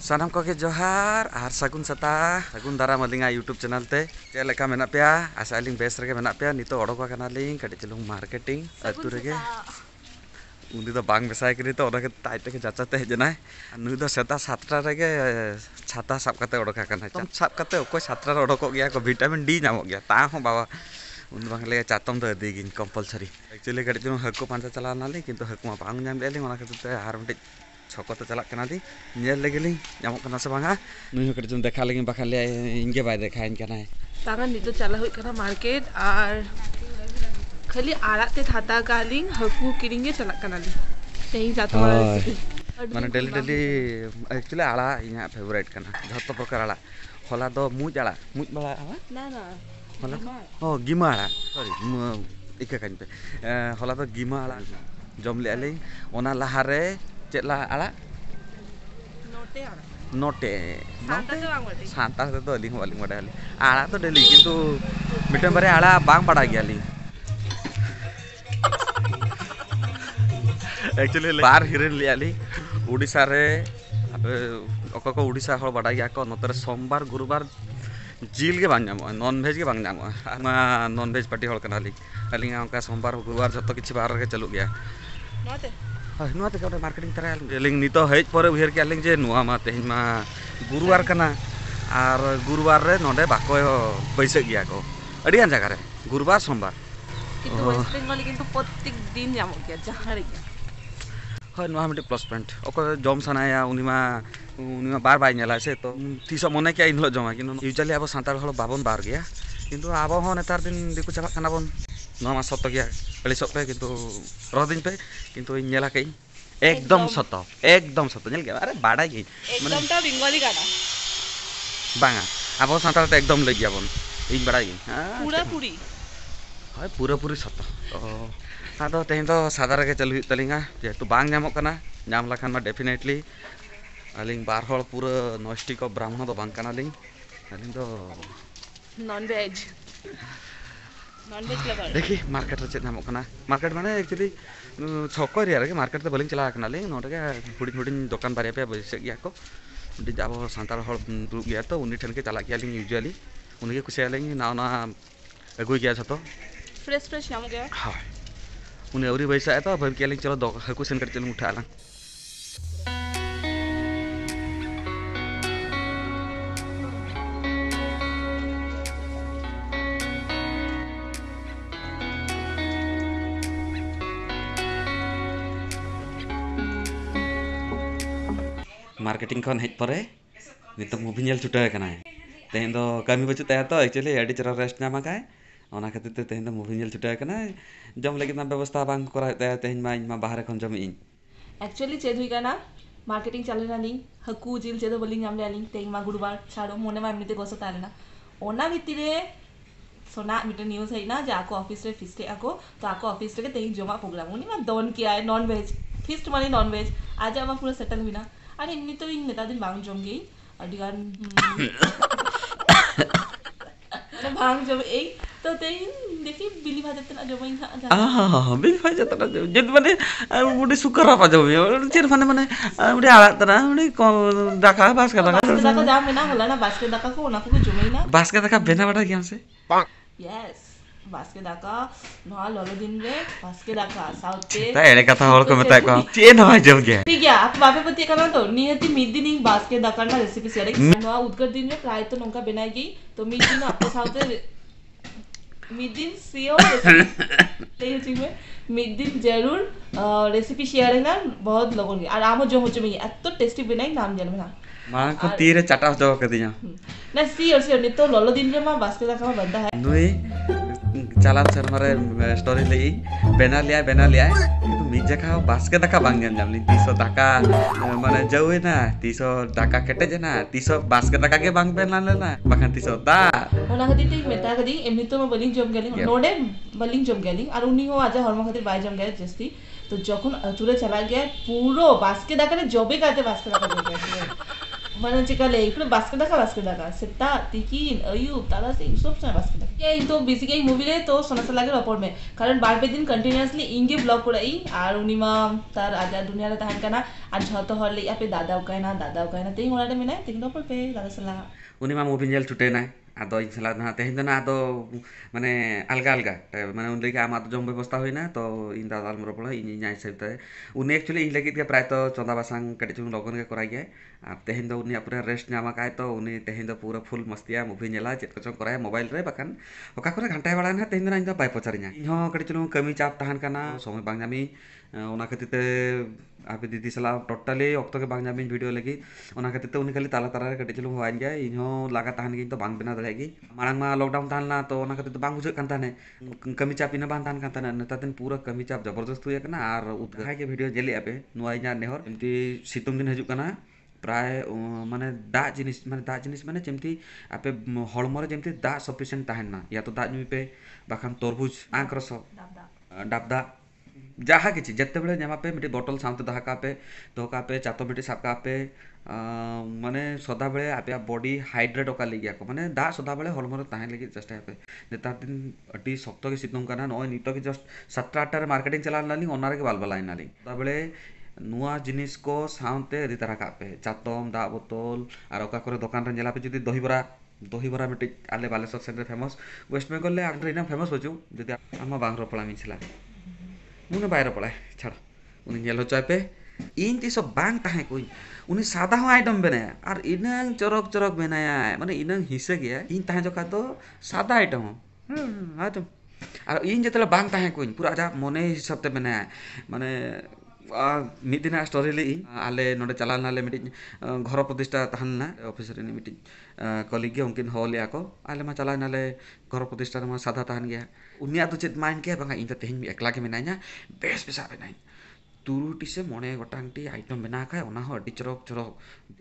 सानाम को के जोहार आर सगुन सता सगुन दारा मलिंगा यूट्यूब चैनल ते चे लेका मेना पे आशा लिंग बेस रगे मेना पे नितो ओडोका कना लिंग कटे चलुंग मार्केटिंग अतु रगे उनी तो बांग बेसाय करी तो ओडोके ताइते के जाचाते हेजनाय नुई दो सेता 7टा रगे छाता साब कते ओडोका कना तम साब कते ओको 7टा ओडोको गया को विटामिन डी नामो गया ता हो बाबा उन बांगले चातम दो देगिन कंपलसरी एक्चुअली कटे चलुंग हको पांचा चला नाली किंतु हको मा बांग नाम लेली ओना खते आर मटे छको तो चला कना दी नेल लेगेली जामो कना से बांगा नुई हो कटे तुम देखा लेगिन बखाले इंगे बाय देखाइन कना है तांगा नितो चला हुई कना मार्केट और खाली आड़ाते थाता कालिंग हकू किरिंगे चला कना ली तेही जातो माने डेली डेली एक्चुअली आड़ा इना फेवरेट कना जतो प्रकार आड़ा होला दो मुज आड़ा मुज बाला ना ना होला ओ गिमा आड़ा सॉरी इका काइन पे होला तो गिमा आड़ा जम ले आली ओना लहारे चेला आड़ा नोटे आड़ा नोटे सांता तो बांग बड़े सांता तो अलिंग वालिंग बड़ा आली आड़ा तो डेली किंतु मिटन बारे आड़ा बांग पड़ा गया ली एक्चुअली बार हिरेन ले आली उड़ीसा रे अको को उड़ीसा हल बड़ा गया को नतरे सोमवार गुरुवार जिल के बांग नामो नॉन वेज के बांग नामो नॉन वेज पार्टी हल कना ली अलिंग का सोमवार गुरुवार जतो किछि बार के चलु गया नोटे नुआ ते कौन मार्केटिंग तरह एलिंग नितो हेज पर उहेर के एलिंग जे नुआ मा तेहिं मा गुरुवार कना आर गुरुवार रे नोडे बाको बैसे गया को अडियान जगह रे गुरुवार सोमवार किंतु वेस्ट बेंगल किंतु प्रत्येक दिन जामो गया जहां रे হয় नुआ मिटे प्लस पॉइंट ओको जम सनाया उनिमा बार बाय नेला से तो तीसो मने के इनलो जमा किनु यूजुअली अब सानतार हल बाबन बार गया किंतु अब हो नेतार दिन दिकु चला कना बन नुआ मा सत्य गया अलिसो पे किंतु रह दिन पे किंतु इन नेला कई एकदम सत्य नेल गया अरे बाडा गई एकदम ता बेंगली गाना बांगा अब सानतार ते एकदम ले गया बन इन बाडा गई पूरा पूरी हाय पूरा पूरी सत्य तो आदो तेहिं तो सादा रगे चलु तलिंगा जेतु बांग नामो कना नाम लखान मा डेफिनेटली अलिंग बार हल पूरा नष्टि को ब्राह्मण तो बांग कना लिंग अलिंग तो नॉन वेज लगा देखी मार्केट रे चेत नामो कना मार्केट माने एक्चुअली छको एरिया रे मार्केट ते बलिंग चला कना लिंग नोटे के हुडिन हुडिन दुकान बारिया पे बसे गया को डी जाबो सांतार हल दुब गया तो उनी ठन के चला गया लिंग यूजुअली उनके कुछ लिंग ना ना अगुई गया छतो फ्रेश नाम गया हां उन्हें अवरी वैसा है तो भाई क्या चलो दो हकू सेन कर चलो उठा ला मार्केटिंग खन हेज परे नित मूवी नेल छुटा कना तेन दो कमी बचु तया तो एक्चुअली एडी चरा रेस्ट नामा काय ओना खातिर ते तेन दो मूवी नेल छुटा कना जम लगे ना व्यवस्था बांग करा तेन मा बाहर खन जम इन एक्चुअली चेद हुई गाना मार्केटिंग चले ना लिंग हकू जिल चेद बलिंग नाम ले लिंग तेग मा गुरुवार छाड़ो मोने मा मिते गोसो तालेना ओना भितिरे सोना मिटे न्यूज़ है ना जे आको ऑफिस रे फिस्ट आको तो आको ऑफिस रे तेग जमा प्रोग्राम उनी मा दोन किया है नॉन वेज फिस्ट माने नॉन वेज आज आमा पूरा सेटल हुईना अरे इन्नी तो इन नेता दिन बांग जम गई अडिगान अरे बांग जम ए तो तेइन देखी बिली भाजत ना जम इन हां बिली भाजत ना जद माने मुडी सुकर पा जम चेर माने मुडी आला तना मुडी दाका बास्का दाका जाम ना होला ना बास्के दाका को ना को जमई ना बास्का दाका बेना बड़ा गया से यस बास्के दाका नहा ललो दिन रे बास्के दाका साउथ पे ता एने कथा हल को मता को चे न जम गया ठीक है आप बापे पति करा तो नियति मिदिन बास्के दाका ना रेसिपी शेयर नहा उद्गर दिन रे प्राय तो नोका बनाई गई तो मिदिन आपके साउथ मिदिन सियो रेसिपी ते में मिदिन जरूर रेसिपी शेयर है ना बहुत लोगों ने और आमो जो हो चुकी है तो टेस्टी बनाई नाम जान में मां को तीरे चटा जो कर दिया ना सी और नि तो ललो दिन रे मा बास्के दाका मा बंदा है नुई चालान सर मारे स्टोरी लई बेना लिया किंतु मिज जगह बास्के दाका बांग जामली तीसो दाका माने जौए ना तीसो दाका केटे जना तीसो बास्के दाका के बांग बेना लेना बखान तीसो दा ओना खातिर ते मेता कदी एमनी तो बलिंग जम गेली नोडे बलिंग जम गेली और उनी हो आज हरम खातिर बाय जम गेली जस्ती तो যখন আচুরে চলা গিয়া পুরো বাস্কে দাকারে জবে কাতে বাস্কে দাকা জবে Mana cika leh, pura basket daka. Seta, tikin, ayub, tala sing, सब समय basket daka. ये तो basically movie ले तो सोना सा लगे report में. कारण बार पे दिन continuously इंगे vlog कुड़ाई, आर उनिमा तार आजा दुनिया रे ताहन करना, आज झोंतो हर ले या पे दादा उकायना, तेरी होना रे मिना, तेरी report पे दादा सलाह. उनी मा मूवी जेल छुटे ना आदो इन सलाह ना तेहिन ना आदो माने अलगा अलगा माने उन लेके आम आदो जम व्यवस्था होइना तो इन दादा मोर पड़ा इन न्याय सेते उनी एक्चुअली इन लेके के प्राय तो चंदा बासांग कटे चुन लगन के कराई गए आ तेहिन दो उनी अपने रेस्ट नामा काय तो उनी तेहिन दो पूरा फुल मस्तिया मूवी नेला चेत कचो कराय मोबाइल रे बकान ओका करे घंटा बड़ा ना तेहिन ना इन बाय पचारिया इन हो कटे चुन कमी चाप ताहन काना समय बांग जामी ओना खातिर आप दीदी सला टोटली ऑक्टो के बांग जामिन वीडियो लगी ओना खातिर ते उनी खाली ताला तारा कटे चलू होआन गया इनो लागा ताहन गी तो बांग बिना दलेगी मांग मा लॉकडाउन ताहन तो ओना खातिर तो बांग बुझे कान ताने कमी चाप इना बांग ताहन कान ताने नेता दिन पूरा कमी चाप जबरदस्त हुए कना आर उदगाय के वीडियो जेली आपे नुआ इना नेहर एमती सितुंग दिन हजू कना प्राय माने दा जिनिस माने जेमती आपे हड़मरे जेमती दा सफिशिएंट ताहन ना या तो दा नुई पे बाखान तरबुज आंक रस डाबदा जहाँ किसी जिते बड़े जमा पे मिट्टी बोतल सामते दहका पे चातो मिट्टी साबका पे माने सदा बेले आपे बॉडी हाइड्रेट ओका लगी आको माने दा सदा बेले हॉर्मोन ताहे लगी चेष्टा पे नेतार दिन अटी शक्त के सितुंग काना नय नित के जस्ट 7-8 रे मार्केटिंग चला नाली ओनारे के बालबाला नाली सदा बेले नुआ जिनिस को सामते रि तारा पे चातम दा बोतल और ओका करे दुकान रे जेला पे जदी दहीबरा मिट्टी आले Baleswar center famous West Bengal ले आंध्र इना फेमस होजू जदी आमा बांग्रो पड़ा मिछला मुने बाहर पड़ाए छाड़ उनी नेलो चाय पे इन ती सब बांग ताहे कोई उनी सादा हो आइटम बनाया और इनंग चरक बनाया माने इनंग हिस्से गया इन ताहे जोका तो सादा आइटम आइटम और इन जतले बांग ताहे कोई पूरा आजा मने हिसाब ते बनाया माने मिड दिन स्टोरी ले आले नोडे चला नाले मिड घर प्रतिष्ठा तहन ऑफिसर ने मिड कलिग के उनकिन हॉल या को आले मा चला नाले घर प्रतिष्ठा मा सादा तहन गया उनिया तो चेत माइन के बंगा इन तेहन एकला के मेनाइना बेस बेसा बेनाइ तुरुटी से मने गोटांगटी आइटम बना का ओना हो अडी चरक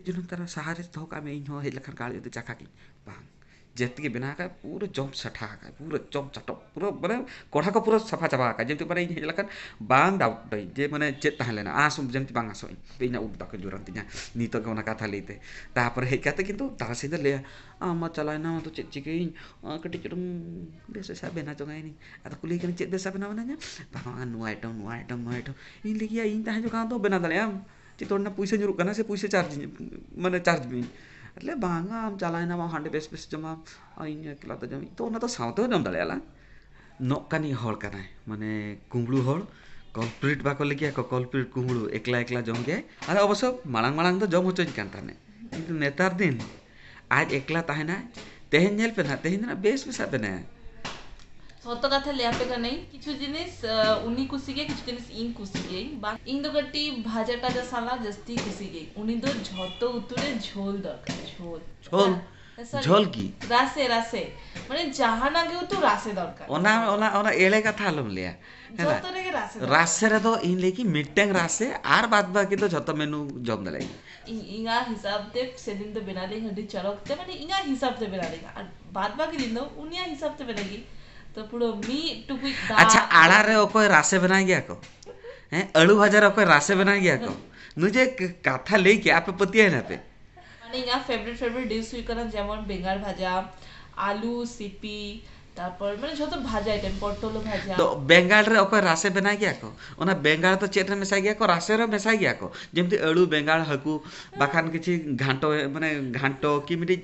जिन तारा सहारे तो का में इन हो हे लखन काल जते चाखा की बांग जेती के बना का पूरा जम सठा का पूरा जम चटो पूरा माने कोढ़ा को पूरा सफा चबा का जेती माने इन लखन बांग डाउट दई जे माने चेत ताहलेना आसुम जेती बांग आसो पेना उबदा के जुरंतिया नीतो के ओना कथा लेते तापर हे कहते किंतु तासे दे ले आमा चलाइना तो चेत चिकेइन कटी चुम बेसे सा बेना चोगाइनी आता कुली के चेत बेसा बना बना냐 बांग नु आइटम इन लिया इन ताहे जो का तो बना दले हम चितोड़ना पैसा जुरुक कना से पैसा चार्ज माने चार्ज बिन એટલે બાંગા આમ ચલાયના માં હાંડે બેસ જમા આઈને એકલા તો જમી તો ના તો સાવતો જમ દળેલા નોકાની હોળ કરાય મને કુંબળુ હોળ કલ્પ્રિટ બાકો લગી આકો કલ્પ્રિટ કુંબળુ એકલા જમ गे अरे अवश्य मालांग तो जम होचो कान ताने किंतु नेतार दिन आज एकला ताहेना तेहेन नेल पे ना तेहेन ना बेस बेसा पे ना सत्य कथा ले आपे का नहीं किछु जिनिस उनी कुसी के किछु जिनिस इन कुसी के बा इन दो गट्टी भाजाटा जा साला जस्ती कुसी के उनी दो झोतो उतरे झोल दरकार झोल की रासे माने जहां ना गयो तो रासे दरकार ओना एळे कथा आलम लिया झोतो रे रासे रे तो इन लेकी मिटेंग रासे आर बाद बाकी तो झोतो मेनू जम दले इंगा हिसाब ते सेदिन तो बना ले हड्डी चरक ते माने इंगा हिसाब ते बना लेगा और बाद बाकी दिन दो उनिया हिसाब ते बनेगी तो पुरो मी टुकुई अच्छा आड़ा रे ओकोय रासे बना गया को हैं अळू भाजा ओकोय रासे बना गया को नुजे कथा ले के आप पतिया ना पे माने इंगा फेवरेट डिश हुई करन जेमन बेंगार भाजा आलू सीपी तापर माने जो तो भाजा आइटम पटल भाजा तो बेंगाल रे ओकोय रासे बना गया को ओना बेंगाल तो चेट रे मेसा गया को रासे रे मेसा गया को जेमती अळू बेंगाल हकू बाखान किछि घांटो माने घांटो की मिटी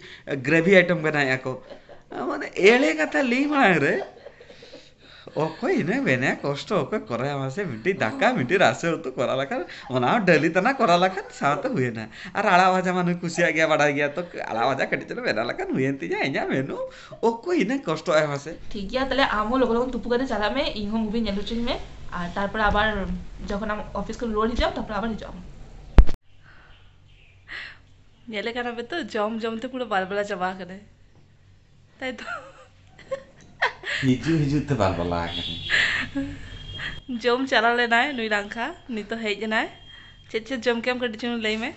ग्रेवी आइटम बनाया को माने एळे कथा ली माने रे ओको इने बेने कष्ट ओको करे मासे मिटी दाका मिटी रासे तो करा लखन ओना डेली तना करा लखन साथ हुए ना और आड़ा भाजा माने कुसिया गया बड़ा गया तो आड़ा भाजा कटी चलो बेना लखन हुएंती जा इना मेनू ओको इने कष्ट आय मासे ठीक है তাহলে আমো লোকজন তুপু করে চালামে ইনহো মুভি নেলুচিং মে আর তারপর আবার যখন আম অফিস করে রোড যাও তারপর আবার যাও নেলে কারাবে তো জমতে পুরো বালবালা চাবা করে তাই তো हिजू ते बालबाला जम चला लेना है नुई रंखा नी तो हेज ना चे जम के हम कर दिचु लई में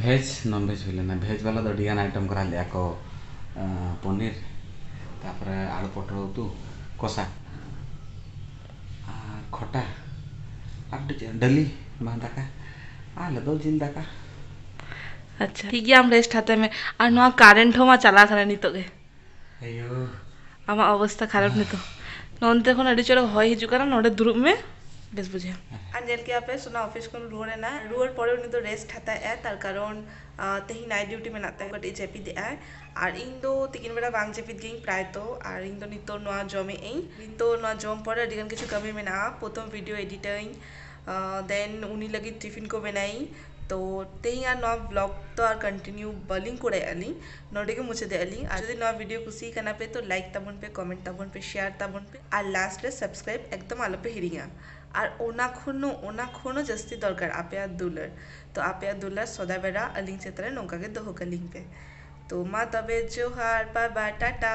भेज नॉन भेज होले ना भेज वाला तो डियान आइटम करा लिया को पनीर तापर आलू पटर तू कोसा खटा आप डली बांधा का आले दो जिंदा का अच्छा ठीक है, हम रेस्ट हाते में और नवा कारेंट हो मा चला खरा नितो गे अयो आमा अवस्था खराब नितो नोनते खन अडी चोरा होय हिजु करा नोडे दुरुब में बेस बुझे आंजल के आपे सुना ऑफिस को रुआर ना रुआर परे उनी तो रेस्ट हाता है तार कारण तेही नाइट ड्यूटी में नाता है कटी जेपी दे है और इन दो तिकिन बेड़ा बांग जेपित गेई प्राय तो और इन दो नितो नवा जमे एई इन तो नवा जम परे अडिगन किछु कमी में ना प्रथम वीडियो एडिटिंग देन उनी लगी टिफिन को बनाई तो तेही आ नवा ब्लॉग तो और कंटिन्यू बलिंग करे अली नोडे के मुझे दे अली और यदि नवा वीडियो कुसी कना पे तो लाइक तबन पे कमेंट तबन पे शेयर तबन पे और लास्ट रे सब्सक्राइब एकदम आलो पे हिरिया और ओना खोनो जस्ती दरकार आपे दुलर तो आपे दुलर सदा बेड़ा अलिंग चेतरे नौका के दोहो कलिंग पे तो मा तबे जोहार बाय बाय टाटा।